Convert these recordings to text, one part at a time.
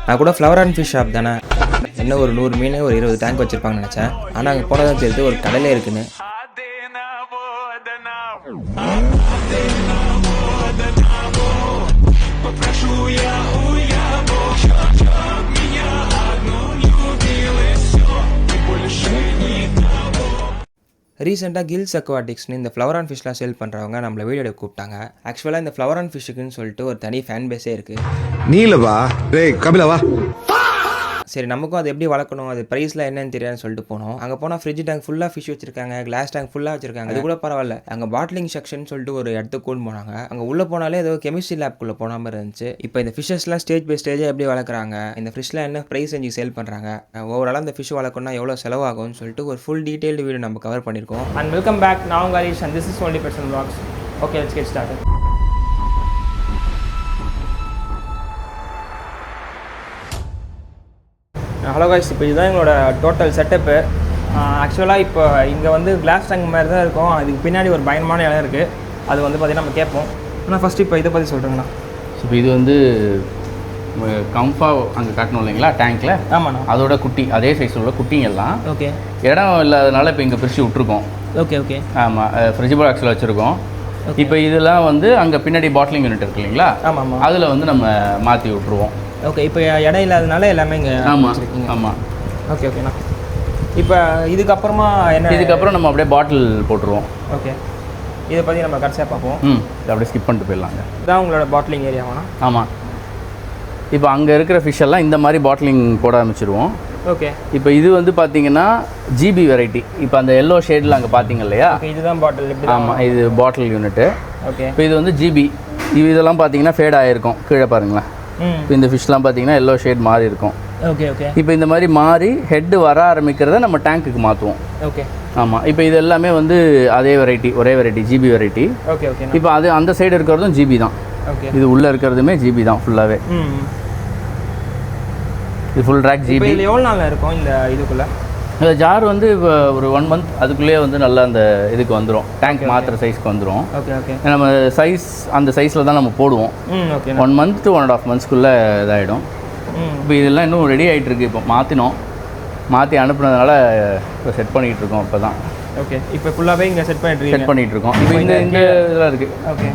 நான் கூட flower and fish shop தானே, என்ன ஒரு 100 மீன் ஒரு 20 டேங்க் வச்சுருப்பாங்கன்னு நினச்சேன். ஆனால் அங்கே போனதான் தெரியுது ஒரு கடலே இருக்குன்னு. ரீசெண்டாக கில்ஸ் அக்வாட்டிக்ஸ்னு இந்த ஃப்ளவர் அண்ட் ஃபிஷ்லாம் சேல் பண்ணுறவங்க நம்மளை வீடியோ எடுக்க கூப்பிட்டாங்க. ஆக்சுவலாக இந்த ஃப்ளவர் அண்ட் ஃபிஷ்ஷுக்குன்னு சொல்லிட்டு ஒரு தனி ஃபேன் பேஸே இருக்குது. நீலவா டேய் கபிலவா. சரி, நமக்கும் அது எப்படி வளர்க்கணும், அது ப்ரைஸில் என்னன்னு தெரியாதுன்னு சொல்லிட்டு போனோம். அங்கே போனால் ஃப்ரிட்ஜ் டேங்க் ஃபுல்லாக ஃபிஷ் வச்சிருக்காங்க, கிளாஸ் டேங்க் ஃபுல்லாக வச்சிருக்காங்க. அது கூட பரவாயில்ல. அங்கே பாட்லிங் செக்ஷன் சொல்லிட்டு ஒரு இடத்துக்கு கொண்டு போனாங்க. அங்கே உள்ளே போனாலே ஏதோ கெமிஸ்ட்ரி லேப்குள்ளே போன மாதிரி இருந்துச்சு. இப்போ இந்த ஃபிஷ்ஷஸ்லாம் ஸ்டேஜ் பை ஸ்டேஜாக எப்படி வளர்க்குறாங்க, இந்த ஃபிஷ்லாம் என்ன ப்ரைஸ் செஞ்சு சேல் பண்ணுறாங்க, ஓவராலாக இந்த ஃபிஷ் வளர்க்கணும்னா எவ்வளோ செலவாகும்னு சொல்லிட்டு ஒரு ஃபுல் டீட்டெயில்டு வீடியோ நம்ம கவர் பண்ணியிருக்கோம். And welcome back. நான் உங்கள் Harish and this is only person vlogs. Okay, let's get started. Hello guys, இப்போ இதுதான் எங்களோட டோட்டல் செட்டப்பு. ஆக்சுவலாக இப்போ இங்கே வந்து கிளாஸ் டேங்க் மாதிரி தான் இருக்கும். அதுக்கு பின்னாடி ஒரு பயங்கரமான இடம் இருக்குது. அது வந்து பார்த்திங்கன்னா நம்ம கேட்போம். ஆனால் ஃபஸ்ட்டு இப்போ இதை பற்றி சொல்கிறேங்கண்ணா. இப்போ இது வந்து கம்ஃபா அங்கே காட்டணும் இல்லைங்களா டேங்க்கில். ஆமாண்ணா. அதோட குட்டி அதே சைஸ் உள்ள குட்டிங்கெல்லாம் ஓகே. இடம் இல்லாதனால இப்போ இங்கே பிரித்து விட்ருக்கோம். Okay okay. ஆமாம், ஃப்ரிட்ஜ் பாக்ஸில் வச்சுருக்கோம். இப்போ இதெல்லாம் வந்து அங்கே பின்னாடி பாட்லிங் யூனிட் இருக்குது இல்லைங்களா, ஆமாம் ஆமாம், அதில் வந்து நம்ம மாற்றி விட்ருவோம். ஓகே. இப்போ இடம் இல்லாதனால எல்லாமே இங்கே ஆமாம் ஆமாம். ஓகே ஓகேண்ணா. இப்போ இதுக்கப்புறமா என்ன, இதுக்கப்புறம் நம்ம அப்படியே பாட்டில் போட்டுருவோம். ஓகே. இதை பற்றி நம்ம கடைசியாக பார்ப்போம். இதை அப்படியே ஸ்கிப் பண்ணிட்டு போயிடலாங்க. இதுதான் உங்களோட பாட்லிங் ஏரியாவாண்ணா? ஆமாம். இப்போ அங்கே இருக்கிற ஃபிஷ் எல்லாம் இந்த மாதிரி பாட்லிங் போட ஆரம்பிச்சிருவோம். ஓகே. இப்போ இது வந்து பார்த்தீங்கன்னா ஜிபி வெரைட்டி. இப்போ அந்த எல்லோ ஷேடில் அங்கே பார்த்தீங்க இல்லையா, இதுதான் பாட்டில். ஆமாம், இது பாட்டில் யூனிட்டு. ஓகே. இப்போ இது வந்து ஜிபி. இதெல்லாம் பார்த்தீங்கன்னா ஃபேட் ஆகிருக்கும் கீழே பாருங்களேன். இப்போ இந்த ஃபிஷ்லாம் பார்த்தீங்கன்னா எல்லோ ஷேட் மாறி இருக்கும். Okay okay. இப்போ இந்த மாதிரி மாறி ஹெட்டு வர ஆரம்பிக்கிறத நம்ம டேங்க்குக்கு மாற்றுவோம். ஓகே. ஆமாம். இப்போ இது எல்லாமே வந்து அதே வெரைட்டி, ஒரே variety, GB variety. Okay okay. இப்போ அது அந்த சைடு இருக்கிறதும் ஜிபி தான். ஓகே. இது உள்ளே இருக்கிறதுமே ஜிபி தான் ஃபுல்லாகவே. இது ஃபுல் ரேக் ஜிபி. இதில் எவ்வளோ நாள் இருக்கும் இந்த இதுக்குள்ளே? இந்த ஜார் வந்து இப்போ ஒரு 1 மந்த் அதுக்குள்ளேயே வந்து நல்லா அந்த இதுக்கு வந்துடும், டேங்க் மாற்றுற சைஸ்க்கு வந்துடும். Okay okay. நம்ம சைஸ் அந்த சைஸில் தான் நம்ம போடுவோம். ஓகே. 1 மந்த் to 1.5 monthsக்குள்ளே இதாகிடும். இப்போ இதெல்லாம் இன்னும் ரெடி ஆகிட்டு இருக்கு. இப்போ மாற்றி அனுப்புனதுனால இப்போ செட் பண்ணிகிட்டு இருக்கோம். இப்போ தான் ஓகே. இப்போ ஃபுல்லாகவே இங்கே செட் பண்ணிகிட்டு இருக்கோம். இப்போ இந்த இதெல்லாம் இருக்குது. ஓகே.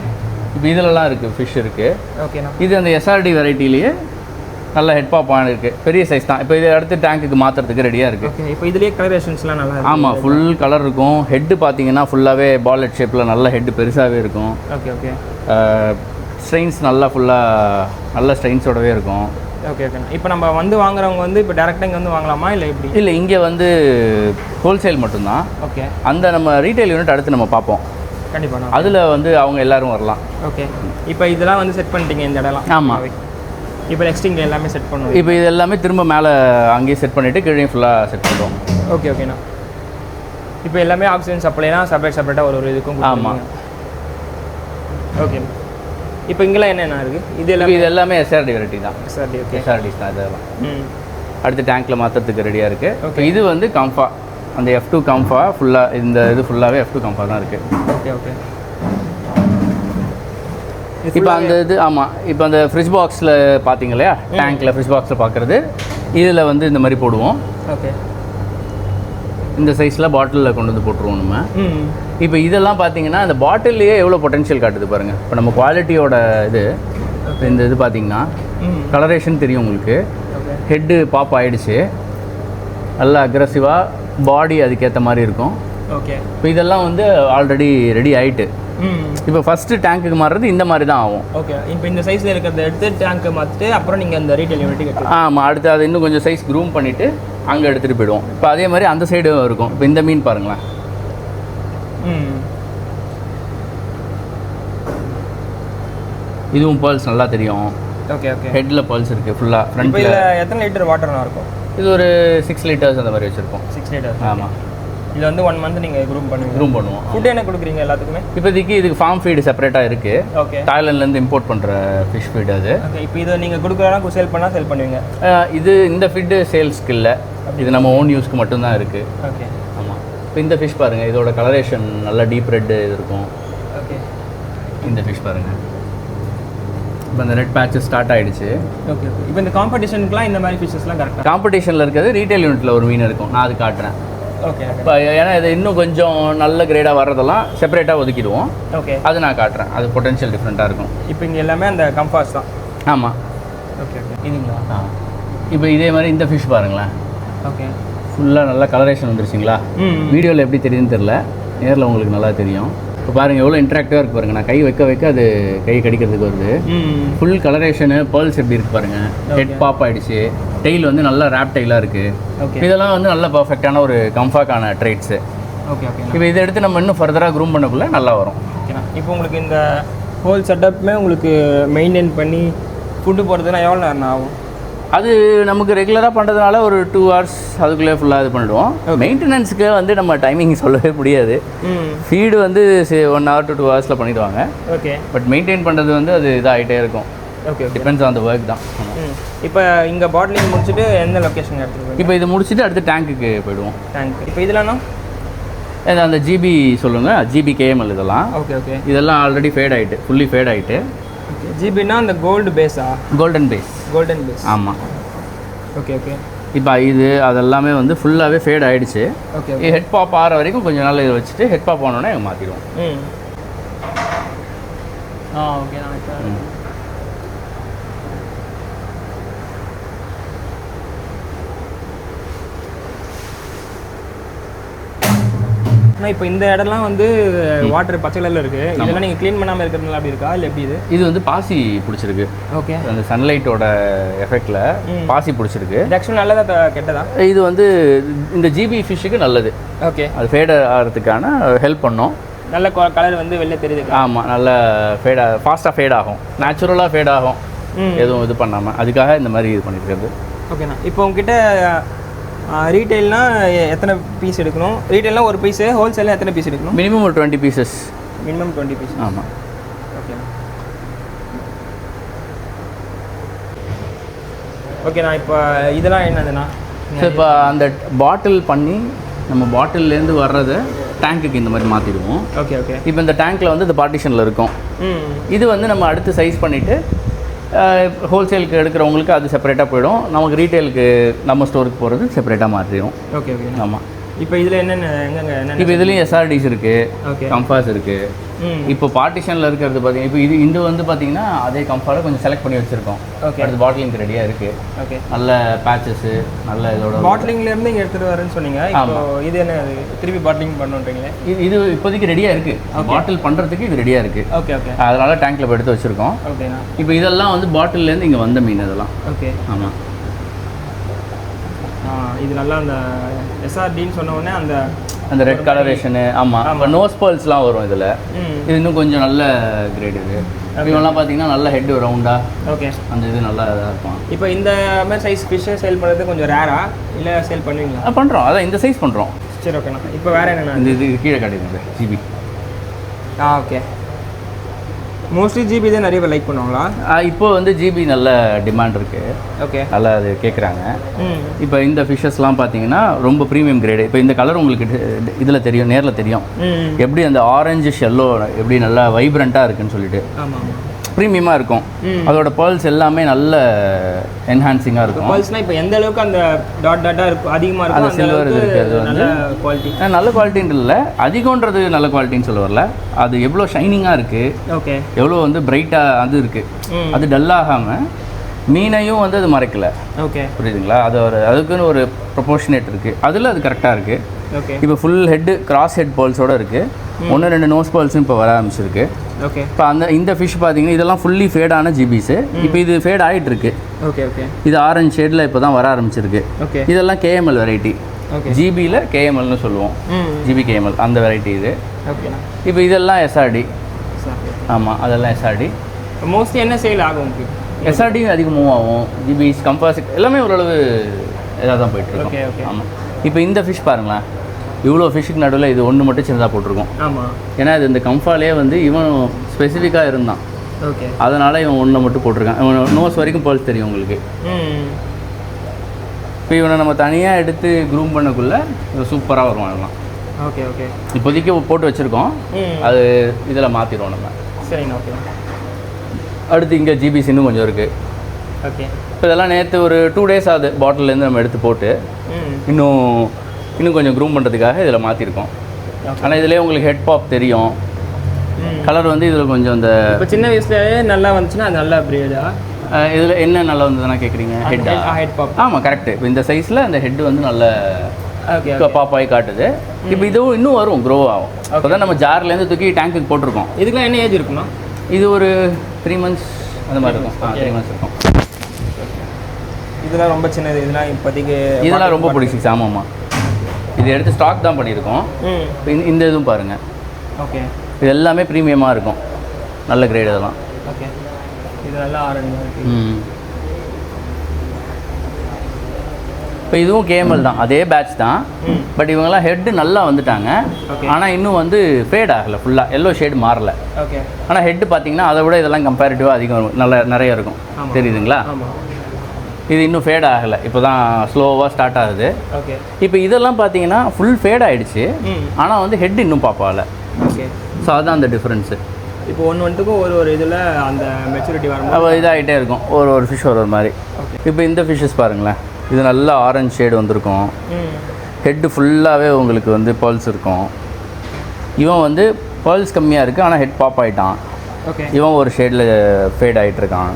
இப்போ இதிலலாம் இருக்குது, ஃபிஷ் இருக்குது. ஓகேண்ணா. இது அந்த எஸ்ஆர்டி வெரைட்டிலேயே நல்ல ஹெட் பாப் ஆன் இருக்குது, பெரிய சைஸ் தான். இப்போ இதை அடுத்து டேங்க்குக்கு மாற்றுறதுக்கு ரெடியாக இருக்குது. ஓகே. இப்போ இதுலேயே கலரேஷன்ஸ்லாம் நல்லா இருக்கும். ஆமாம், ஃபுல் கலர் இருக்கும். ஹெட்டு பார்த்தீங்கன்னா ஃபுல்லாகவே பால்ஹெட் ஷேப்பில் நல்ல ஹெட்டு பெருசாகவே இருக்கும். Okay okay. ஸ்ட்ரெயின்ஸ் நல்லா ஃபுல்லாக நல்ல ஸ்ட்ரெயின்ஸோடவே இருக்கும். Okay okay. இப்போ நம்ம வந்து வாங்குறவங்க வந்து இப்போ டேரெக்டாக இங்கே வந்து வாங்கலாமா இல்லை எப்படி? இல்லை, இங்கே வந்து ஹோல்சேல் மட்டும்தான். ஓகே. அந்த நம்ம ரீட்டைல் யூனிட் அடுத்து நம்ம பார்ப்போம். கண்டிப்பாக. அதில் வந்து அவங்க எல்லோரும் வரலாம். ஓகே. இப்போ இதெல்லாம் வந்து செட் பண்ணிட்டீங்க இந்த இடம்லாம்? ஆமாம். இப்போ நெக்ஸ்ட் இங்கே எல்லாமே செட் பண்ணுவோம். இப்போ இது எல்லாமே திரும்ப மேலே அங்கேயே செட் பண்ணிவிட்டு கீழே ஃபுல்லாக செட் பண்ணுறோம். ஓகே ஓகேண்ணா. இப்போ எல்லாமே ஆக்சிஜன் சப்ளைனா செப்பரேட்டாக ஒரு இதுக்கும். ஆமாம். ஓகே. இப்போ இங்கெல்லாம் என்னென்ன இருக்குது? இது எல்லாமே எஸ்ஆர்டி வெரைட்டி தான். எஸ்ஆர்டி. ஓகே. எஸ்ஆர்டிஸ் தான் இதெல்லாம். அடுத்து டேங்க்கில் மாற்றுறதுக்கு ரெடியாக இருக்குது. இப்போ இது வந்து கம்ஃபா, அந்த F2 கம்ஃபா ஃபுல்லாக, இந்த இது ஃபுல்லாகவே F2 கம்ஃபா தான் இருக்குது. Okay okay. இப்போ அந்த இது ஆமாம், இப்போ அந்த ஃப்ரிட்ஜ் பாக்ஸில் பார்த்தீங்க இல்லையா, டேங்க்கில் ஃப்ரிட்ஜ் பாக்ஸில் பார்க்குறது, இதில் வந்து இந்த மாதிரி போடுவோம். ஓகே. இந்த சைஸில் பாட்டிலில் கொண்டு வந்து போட்டுருவோம் நம்ம. இப்போ இதெல்லாம் பார்த்தீங்கன்னா அந்த பாட்டில்லையே எவ்வளோ பொட்டென்ஷியல் காட்டுது பாருங்கள். இப்போ நம்ம குவாலிட்டியோட இது இந்த இது பார்த்தீங்கன்னா கலரேஷன் தெரியும் உங்களுக்கு. ஹெட்டு பாப் ஆகிடுச்சு, நல்லா அக்ரெசிவாக பாடி அதுக்கேற்ற மாதிரி இருக்கும். ஓகே. இப்போ இதெல்லாம் வந்து ஆல்ரெடி ரெடி ஆகிட்டு இப்போ ஃபஸ்ட்டு டேங்க்குக்கு மாறுறது இந்த மாதிரி தான் ஆகும். ஓகே. இப்போ இந்த சைஸில் இருக்கிறத எடுத்து டேங்க்கு மாற்றிட்டு அப்புறம் நீங்கள் அந்த ரீட்டைல் யூனிட்டுக்கு எடுத்து. ஆமாம், அடுத்து அதை இன்னும் கொஞ்சம் சைஸ் க்ரூம் பண்ணிவிட்டு அங்கே எடுத்துகிட்டு போயிடுவோம். இப்போ அதே மாதிரி அந்த சைடும் இருக்கும். இப்போ இந்த மீன் பாருங்களேன். இதுவும் பேர்ல்ஸ் நல்லா தெரியும். Okay okay. ஹெட்டில் பேர்ல்ஸ் இருக்குது ஃபுல்லாக. ஃப்ரண்ட்டில் எத்தனை லிட்டர் வாட்டர்னா இருக்கும்? இது ஒரு 6 liters அந்த மாதிரி வச்சுருக்கோம். 6 liters. ஆமாம். இது வந்து 1 month நீங்கள் க்ரூம் பண்ணுவோம். ஃபுட் என்ன கொடுக்குறீங்க எல்லாத்துக்குமே? இப்போதைக்கு இதுக்கு ஃபார்ம் ஃபீடு செப்பரேட்டாக இருக்குது. ஓகே. தாய்லாண்ட்லேருந்து இம்போர்ட் பண்ணுற ஃபிஷ் ஃபீடு அது. ஓகே. இப்போ இதை நீங்கள் கொடுக்குறதா சேல் பண்ணுவீங்க? இது இந்த ஃபீடு சேல்ஸ்க்கு இல்லை, இது நம்ம ஓன் யூஸ்க்கு மட்டும்தான் இருக்குது. ஓகே. ஆமாம். இப்போ இந்த ஃபிஷ் பாருங்கள், இதோட கலரேஷன் நல்லா டீப் ரெட் இது இருக்கும். ஓகே. இந்த ஃபிஷ் பாருங்கள், இப்போ இந்த ரெட் பேட்சஸ் ஸ்டார்ட் ஆகிடுச்சு. Okay okay. இப்போ இந்த காம்படிஷனுக்குலாம் இந்த மாதிரி ஃபிஷஸ்லாம் கரெக்டாக காம்படிஷனில் இருக்கிறது ரீட்டைல் யூனிட்டில் ஒரு மீன் இருக்கும், நான் அது காட்டுறேன். ஓகே. இப்போ ஏன்னா இது இன்னும் கொஞ்சம் நல்ல கிரேடாக வர்றதெல்லாம் செப்பரேட்டாக ஒதுக்கிடுவோம். ஓகே. அது நான் காட்டுறேன், அது பொட்டன்ஷியல் டிஃப்ரெண்ட்டாக இருக்கும். இப்போ இங்கே எல்லாமே அந்த கம்பாஸ் தான். ஆமாம். Okay okay. இதுங்களா? இப்போ இதே மாதிரி இந்த ஃபிஷ் பாருங்களேன். ஓகே. ஃபுல்லாக நல்லா கலரேஷன் வந்துருச்சுங்களா? வீடியோவில் எப்படி தெரியுதுன்னு தெரில, நேரில் உங்களுக்கு நல்லா தெரியும். இப்போ பாருங்கள் எவ்வளோ இன்ட்ராக்டிவாக இருக்குது பாருங்கள். நான் கை வைக்க வைக்க அது கை கடிக்கிறதுக்கு வருது. ஃபுல் கலரேஷனு பேர்ல்ஸ் எப்படி இருக்குது பாருங்கள். ஹெட் பாப் ஆகிடுச்சு, டெய்ல் வந்து நல்லா ரேப் டெய்லாக இருக்குது. இதெல்லாம் வந்து நல்ல பர்ஃபெக்டான ஒரு கம்ஃபாக்கான ட்ரைட்ஸு. Okay okay. இப்போ இதை எடுத்து நம்ம இன்னும் ஃபர்தராக க்ரூம் பண்ணக்குள்ளே நல்லா வரும். ஓகேண்ணா. இப்போ உங்களுக்கு இந்த ஹோல் செட்டப்புமே உங்களுக்கு மெயின்டைன் பண்ணி ஃபுட்டு போகிறதுனா எவ்வளோ நேரம் ஆகும்? அது நமக்கு ரெகுலராக பண்ணுறதுனால ஒரு 2 hours அதுக்குள்ளே ஃபுல்லாக இது பண்ணிடுவோம். மெயின்டெனன்ஸுக்கு வந்து நம்ம டைமிங் சொல்லவே முடியாது. ஃபீடு வந்து 1 hour to 2 hours பண்ணிடுவாங்க. ஓகே. பட் மெயின்டைன் பண்ணுறது வந்து அது இதாகிட்டே இருக்கும். Okay. Depends on the work தான். இப்போ இங்கே பாட்டிலிங் முடிச்சுட்டு எந்த லொக்கேஷன் எடுத்துருக்கோம்? இப்போ இது முடிச்சுட்டு அடுத்து டேங்க்குக்கு போயிடுவோம். டேங்க். இப்போ இதெல்லாம் அந்த ஜிபி சொல்லுங்கள், ஜிபி கேஎம்எல் இதெல்லாம். Okay okay. இதெல்லாம் ஆல்ரெடி ஃபேட் ஆகிட்டு, ஃபுல்லி ஃபேட் ஆகிட்டு. ஜிபின்னா அந்த gold base? Golden base. Golden base. ஆமாம். Okay okay. இப்போ இது அதெல்லாமே வந்து ஃபுல்லாகவே ஃபேட் ஆகிடுச்சு. ஓகே. ஹெட் பாப் ஆகிற வரைக்கும் கொஞ்சம் நாள் இதை வச்சுட்டு ஹெட் பாப் ஆனோடனே மாற்றிடுவோம். ஓகே. இப்போ இந்த இடம்லாம் வந்து வாட்டர் பச்சை கலரில் இருக்குது. இதெல்லாம் நீங்கள் க்ளீன் பண்ணாமல் இருக்கிறதுனால அப்படி இருக்கா இல்லை எப்படி? இது வந்து பாசி பிடிச்சிருக்கு. ஓகே. அந்த சன்லைட்டோட எஃபெக்டில் பாசி பிடிச்சிருக்கு. இது ஆக்சுவலி நல்லதா கெட்டதா? இது வந்து இந்த ஜிபி ஃபிஷ்ஷுக்கு நல்லது. ஓகே. அது ஃபேட் ஆகிறதுக்கான ஹெல்ப் பண்ணோம். நல்ல கலர் வந்து வெளில தெரியுது. ஆமாம், நல்ல ஃபாஸ்ட்டாக ஃபேட் ஆகும், நேச்சுரலாக ஃபேட் ஆகும், எதுவும் இது பண்ணாமல். அதுக்காக இந்த மாதிரி இது பண்ணியிருக்கிறது. ஓகேண்ணா. இப்போ உங்ககிட்ட ரீட்டெயில்னா எத்தனை பீஸ் எடுக்கணும்? ரீட்டெயில்னா ஒரு பீஸு, ஹோல்சேலில் எத்தனை பீஸ் எடுக்கணும்? மினிமம் ஒரு 20 pieces. Minimum 20 piece. ஆமாம். ஓகேண்ணா. ஓகேண்ணா. இப்போ இதெல்லாம் என்னதுண்ணா? இப்போ அந்த பாட்டில் பண்ணி நம்ம பாட்டில்லேருந்து வர்றதை டேங்க்குக்கு இந்த மாதிரி மாற்றிடுவோம். Okay okay. இப்போ இந்த டேங்க்கில் வந்து இந்த பார்ட்டிஷனில் இருக்கும். இது வந்து நம்ம அடுத்து சைஸ் பண்ணிவிட்டு ஹோல்சேலுக்கு எடுக்கிறவங்களுக்கு அது செப்பரேட்டாக போயிடும். நமக்கு ரீட்டெயிலுக்கு நம்ம ஸ்டோருக்கு போகிறது செப்பரேட்டாக மாற்றிடும். Okay okay. ஆமாம். இப்போ இதில் என்னென்ன? இப்போ இதுலேயும் எஸ்ஆர்டிஸ் இருக்குது, ஓகே, கம்ஃபாஸ் இருக்குது. இப்போ பார்ட்டிஷனில் இருக்கிறது பார்த்தீங்கன்னா இப்போ இது வந்து பார்த்தீங்கன்னா அதே கம்ஃபாரை கொஞ்சம் செலக்ட் பண்ணி வச்சுருக்கோம். ஓகே. அடுத்து பாட்டிலிங் ரெடியாக இருக்குது. ஓகே. நல்ல பேச்சஸ்ஸு, நல்ல இதோட பாட்டிலிங்லேருந்து இங்கே எடுத்துகிட்டு வரேன்னு சொன்னீங்க. இப்போ இது என்ன திருப்பி பாட்டிலிங் பண்ணுன்றீங்களே? இது இப்போதைக்கு ரெடியாக இருக்குது. பாட்டில் பண்ணுறதுக்கு இது ரெடியாக இருக்குது. Okay okay. அதனால் டேங்க்கில் போய் எடுத்து வச்சுருக்கோம். ஓகேண்ணா. இப்போ இதெல்லாம் வந்து பாட்டில்லேருந்து இங்கே வந்த மீன் இதெல்லாம். ஓகே. ஆமாம். இது நல்லா அந்த எஸ்ஆர்டின்னு சொன்ன உடனே அந்த ரெட் கலரேஷனு. ஆமாம். இப்போ நோஸ் பேர்ல்ஸ்லாம் வரும் இதில். இது இன்னும் கொஞ்சம் நல்ல கிரேட். இது இவங்கெல்லாம் பார்த்தீங்கன்னா நல்ல ஹெட் ரவுண்டாக. ஓகே. அந்த இது நல்லா இதாக இருக்கும். இப்போ இந்த மாதிரி சைஸ் ஃபிஷ்ஷை சேல் பண்ணுறது கொஞ்சம் ரேரா இல்லை சேல் பண்ணுவீங்களா? பண்ணுறோம், அதான் இந்த சைஸ் பண்ணுறோம். சரி ஓகேண்ணா. இப்போ வேறு என்னென்ன? இந்த இது கீழே காட்டிடுங்க ஜிபி. ஓகே. மோஸ்ட்லி ஜிபி தான் நிறைய பேர் லைக் பண்ணுவாங்களா? இப்போ வந்து ஜிபி நல்ல டிமாண்ட் இருக்குது. ஓகே. நல்லா அது கேட்குறாங்க. இப்போ இந்த ஃபிஷ்ஷஸ்லாம் பார்த்தீங்கன்னா ரொம்ப ப்ரீமியம் கிரேடு. இப்போ இந்த கலர் உங்களுக்கு இதில் தெரியும், நேரில் தெரியும் எப்படி அந்த ஆரஞ்சு ஷெல்லோ எப்படி நல்லா வைப்ரண்ட்டாக இருக்குன்னு சொல்லிட்டு. ஆமாம். ப்ரீமியமாக இருக்கும். அதோட பேர்ல்ஸ் எல்லாமே நல்ல என்ஹான்சிங்காக இருக்கும். பேர்ல்ஸ்னால் இப்போ எந்த அளவுக்கு அந்த டாட்டாக இருக்கும் அதிகமாக இருக்கும் அந்த சில்வர் இது இருக்குது. அது வந்து குவாலிட்டி நல்ல குவாலிட்டின்னு இல்லை, அதிகன்றது நல்ல குவாலிட்டின்னு சொல்ல வரல. அது எவ்வளோ ஷைனிங்காக இருக்குது, ஓகே, எவ்வளோ வந்து பிரைட்டாக அது இருக்குது, அது டல்லாகாமல் மீனையும் வந்து அது மறைக்கல. ஓகே, புரியுதுங்களா? அது அதுக்குன்னு ஒரு ப்ரொபோர்ஷனேட் இருக்குது, அதில் அது கரெக்டாக இருக்குது. ஓகே. இப்போ ஃபுல் ஹெட்டு கிராஸ் ஹெட் பேர்ல்ஸோடு இருக்குது. 1-2 நோஸ் பேர்ல்ஸும் இப்போ வர ஆரம்பிச்சிருக்கு. ஓகே. இப்போ இந்த ஃபிஷ் பார்த்தீங்கன்னா இதெல்லாம் ஃபுல்லி ஃபேடான ஜிபிஸு. இப்போ இது ஃபேட் ஆகிட்டு இருக்கு. Okay okay. இது ஆரஞ்சு ஷேடில் இப்போ தான் வர ஆரம்பிச்சிருக்கு. ஓகே. இதெல்லாம் கேஎம்எல் வெரைட்டி. ஓகே. ஜிபியில் கேஎம்எல்னு சொல்லுவோம். ஜிபி கேஎம்எல் அந்த வெரைட்டி இது. ஓகே. இப்போ இதெல்லாம் எஸ்ஆர்டி. ஆமாம், அதெல்லாம் எஸ்ஆர்டி. மோஸ்ட்லி என்ன சேல் ஆகும் உங்களுக்கு? எஸ்ஆர்டி அதிகம் மூவ் ஆகும். ஜிபிஸ் கம்பாஸ் எல்லாமே ஓரளவு இதாக தான் போயிட்டுருக்கோம். Okay okay. ஆமாம். இப்போ இந்த ஃபிஷ் பாருங்களேன், இவ்வளோ ஃபிஷ்ஷுக்கு நடுவில் இது ஒன்று மட்டும் சின்னதாக போட்டிருக்கோம். ஆமாம். ஏன்னா இது இந்த கம்ஃபாலே வந்து இவன் ஸ்பெசிஃபிக்காக இருந்தான். ஓகே. அதனால் இவன் ஒன்றை மட்டும் போட்டிருக்கான். இவன் நோஸ் வரைக்கும் பேர்ல்ஸ் தெரியும் உங்களுக்கு. இப்போ இவனை நம்ம தனியாக எடுத்து க்ரூம் பண்ணக்குள்ளே சூப்பராக வரும் அதெல்லாம். Okay okay. இப்போதைக்கு போட்டு வச்சுருக்கோம், அது இதில் மாற்றிடுவோம் நம்ம. சரிண்ணா. ஓகே. அடுத்து இங்கே ஜிபிசி இன்னும் கொஞ்சம் இருக்குது. ஓகே. இப்போ இதெல்லாம் நேற்று ஒரு 2 days ஆகுது பாட்டிலேருந்து நம்ம எடுத்து போட்டு இன்னும் கொஞ்சம் க்ரூம் பண்ணுறதுக்காக இதில் மாற்றிருக்கோம். ஆனால் இதிலே உங்களுக்கு ஹெட் பாப் தெரியும். கலர் வந்து இதில் கொஞ்சம் இந்த இப்போ சின்ன வயசுலேயே நல்லா வந்துச்சுன்னா அது நல்ல ப்ரீடா? இதில் என்ன நல்லா வந்ததுன்னா கேட்குறீங்க? Head pop. ஆமாம், கரெக்டு. இப்போ இந்த சைஸில் அந்த ஹெட்டு வந்து நல்ல ஓகே பாப் ஆகி காட்டுது. இப்போ இதுவும் இன்னும் வரும், க்ரோ ஆகும். இப்போ தான் நம்ம ஜார்லேருந்து தூக்கி டேங்க்குக்கு போட்டிருக்கோம். இதுக்கெலாம் என்ன ஏஜ் இருக்குமா? இது ஒரு 3 months அந்த மாதிரி இருக்கும். 3 months இருக்கும். இதெல்லாம் ரொம்ப சின்னது. இதெல்லாம் ரொம்ப பிடிச்சிச்சு. ஆமாம்மா, இது எடுத்து ஸ்டாக் தான் பண்ணியிருக்கோம். இந்த இதுவும் பாருங்கள். ஓகே. இது எல்லாமே ப்ரீமியமாக இருக்கும், நல்ல கிரேட் இதெல்லாம். ஓகே. இது நல்லா ஆரஞ்சு. இப்போ இதுவும் கேமல் தான், அதே பேட்ச் தான். பட் இவங்கெல்லாம் ஹெட்டு நல்லா வந்துட்டாங்க. ஆனால் இன்னும் வந்து ஃபேட் ஆகலை, ஃபுல்லாக எல்லோ ஷேட் மாறல. ஓகே. ஆனால் ஹெட்டு பார்த்தீங்கன்னா அதை விட இதெல்லாம் கம்பேரிட்டிவாக அதிகம் நிறைய இருக்கும். தெரியுதுங்களா? இது இன்னும் ஃபேட் ஆகலை, இப்போ தான் ஸ்லோவாக ஸ்டார்ட் ஆகுது. ஓகே. இப்போ இதெல்லாம் பார்த்தீங்கன்னா ஃபுல் ஃபேட் ஆகிடுச்சு. ஆனால் வந்து ஹெட் இன்னும் பாப்பாகல. ஓகே. ஸோ அதுதான் அந்த டிஃப்ரென்ஸு. இப்போ ஒன்றுக்கும் ஒரு இதில் அந்த மெச்சூரிட்டி வரும், அப்போ இதாகிட்டே இருக்கும். ஒரு ஃபிஷ் ஒரு மாதிரி. இப்போ இந்த ஃபிஷ்ஷஸ் பாருங்களேன், இது நல்லா ஆரஞ்சு ஷேடு வந்திருக்கும். ஹெட்டு ஃபுல்லாகவே உங்களுக்கு வந்து பர்ல்ஸ் இருக்கும். இவன் வந்து பர்ல்ஸ் கம்மியாக இருக்குது, ஆனால் ஹெட் பாப் ஆகிட்டான். ஓகே. இவன் ஒரு ஷேடில் ஃபேட் ஆகிட்டுருக்கான்.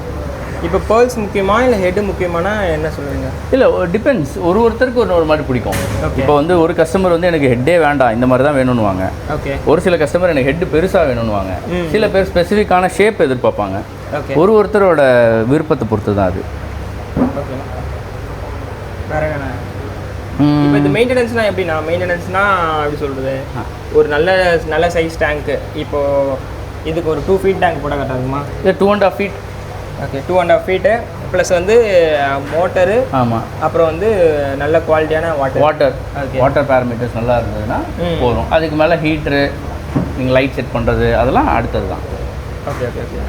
இப்போ பேர்ல்ஸ் முக்கியமா இல்லை ஹெட்டு முக்கியமானா என்ன சொல்லுவீங்க? இல்லை, டிபெண்ட்ஸ். ஒருத்தருக்கு ஒரு மாதிரி பிடிக்கும். இப்போ வந்து ஒரு கஸ்டமர் வந்து எனக்கு ஹெட்டே வேண்டாம், இந்த மாதிரி தான் வேணும்னுவாங்க. ஓகே. ஒரு சில கஸ்டமர் எனக்கு ஹெட்டு பெருசாக வேணும்னுவாங்க. சில பேர் ஸ்பெசிஃபிக்கான ஷேப் எதிர்பார்ப்பாங்க. ஓகே. ஒருத்தரோட விருப்பத்தை பொறுத்து தான் அது. ஓகே. வேற என்ன? இப்போ இந்த மெயின்டெனன்ஸ்னால் எப்படின்னா, எப்படி சொல்கிறது, ஒரு நல்ல சைஸ் டேங்க்கு, இப்போது இதுக்கு ஒரு 2 feet டேங்க் போட கட்டாதுமா? இது 2.5 feet. ஓகே. 2.5 feet ப்ளஸ் வந்து மோட்டரு. ஆமாம். அப்புறம் வந்து நல்ல குவாலிட்டியான வாட்டர் பேராமீட்டர்ஸ் நல்லா இருந்ததுன்னா போதும். அதுக்கு மேலே ஹீட்ரு, நீங்கள் லைட் செட் பண்ணுறது அதெல்லாம் அடுத்தது தான். ஓகே. ஓகே. ஓகே.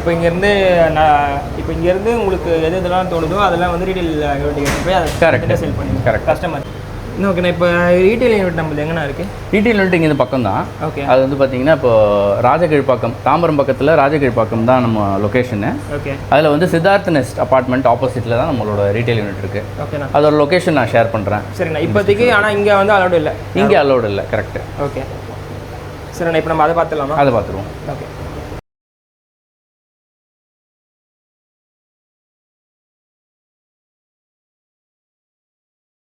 இப்போ இங்கேருந்து உங்களுக்கு இதெல்லாம் தோணுதோ அதெல்லாம் வந்து ரீட்டைல் யூனிட் போய் அதை கரெக்டாக செல் பண்ணி கரெக்ட் கஸ்டமர். இன்னும் ஓகேண்ணா, இப்போ ரீட்டைல் யூனிட் நம்மளுக்கு எங்கண்ணா இருக்குது? ரீட்டைல் யூனிட் இங்கே பக்கம் தான். ஓகே. அது வந்து பார்த்தீங்கன்னா இப்போ ராஜகீழ்ப்பாக்கம், தாம்பரம் பக்கத்தில் ராஜகீழ்ப்பாக்கம் தான் நம்ம லொக்கேஷனு. ஓகே. அதில் வந்து சித்தார்த் நெஸ்ட் அப்பார்ட்மெண்ட் ஆப்போசிட்டில் தான் நம்மளோட ரீட்டைல் யூனிட் இருக்குது. ஓகேண்ணா. அதோட லொக்கேஷன் நான் ஷேர் பண்ணுறேன். சரிண்ணா. இப்போதைக்கு ஆனால் இங்கே வந்து அலோடு இல்லை. இங்கே அலோடு இல்லை. கரெக்டு. ஓகே. சரிண்ணா, இப்போ நம்ம அதை பார்த்துடலாமா? அதை பார்த்துருவோம். ஓகே.